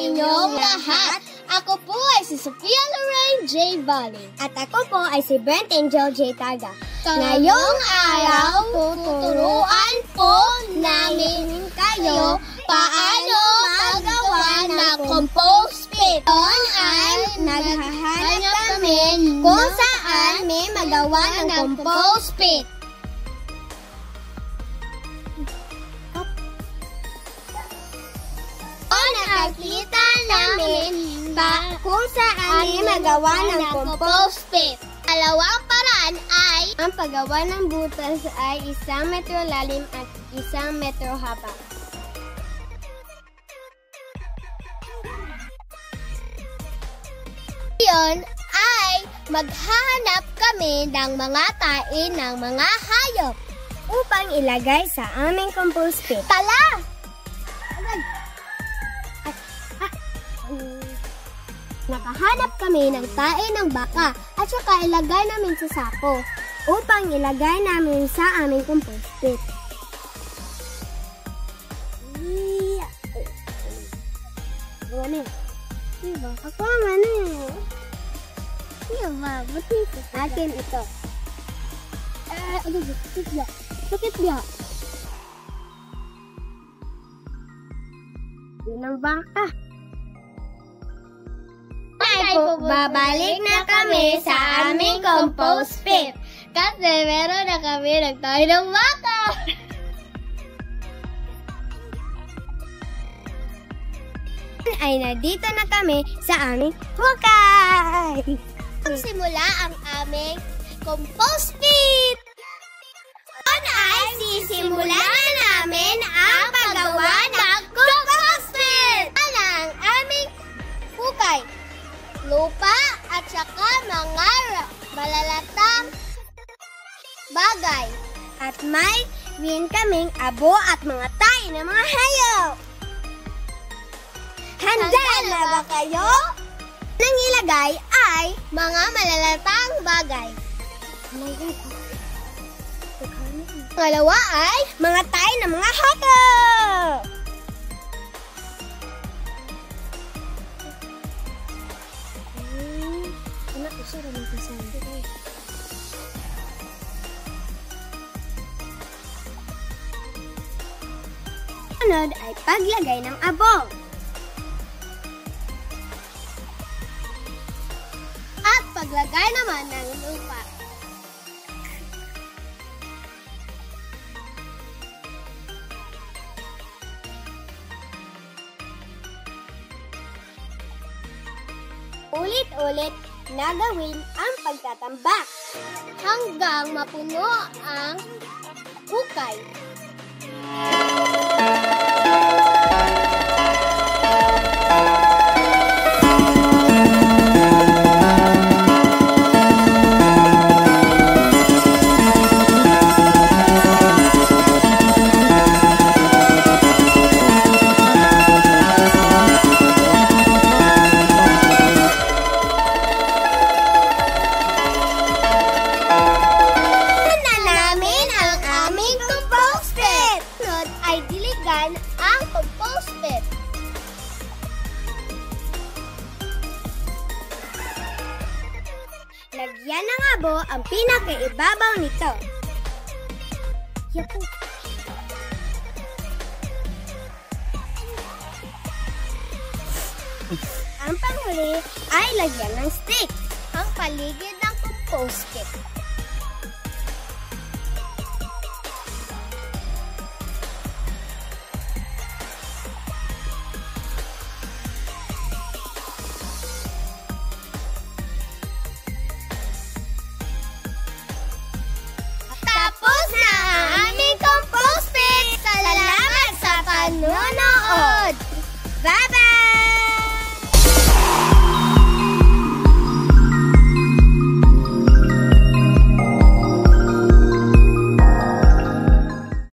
inyong lahat. Ako po ay si Sophia Lorraine J. Valley. At ako po ay si Brent Angel J. Targa. Ngayong araw, tuturuan po namin kayo paano magawa ng compost pit. Noon ay naghahanap kami kung saan may magawa ng compost pit. Nakita namin Kung saan may magawa ng compost pit. Dalawang paraan ay ang paggawa ng butas ay 1 metro lalim at 1 metro haba. Ngayon ay maghahanap kami ng mga tain ng mga hayop Upang ilagay sa aming compost pit. Tala! Nakahanap kami ng tae ng baka at saka ilagay namin sa sako upang ilagay namin sa aming compost pit. Diba? Ako naman eh. Diba? Buti ito. Akin ito. Bakit ba? Yun ang baka. Babalik na kami sa aming compost pit kasi meron na kami nagtayo ng baka. Ay nandito na kami sa aming hukay. Simula ang aming compost pit. Noon ay sisimula na namin ang paggawa ng compost pit. Ang aming hukay, lupa at saka mga malalatang bagay. At may win kaming abo at mga tayo ng mga hayop. Handa na ba kayo? Nang ilagay ay mga malalatang bagay. Pangalawa ay mga tayo ng mga hayop. Sunod ay paglagay ng abo. At paglagay naman ng lupa. Ulit-ulit na gawin ang pagtatambak hanggang mapuno ang hukay. Ang compost pit. Lagyan ng abo ang pinakaibabaw nito. Ang panghuli ay lagyan ng stick ang paligid ng compost pit.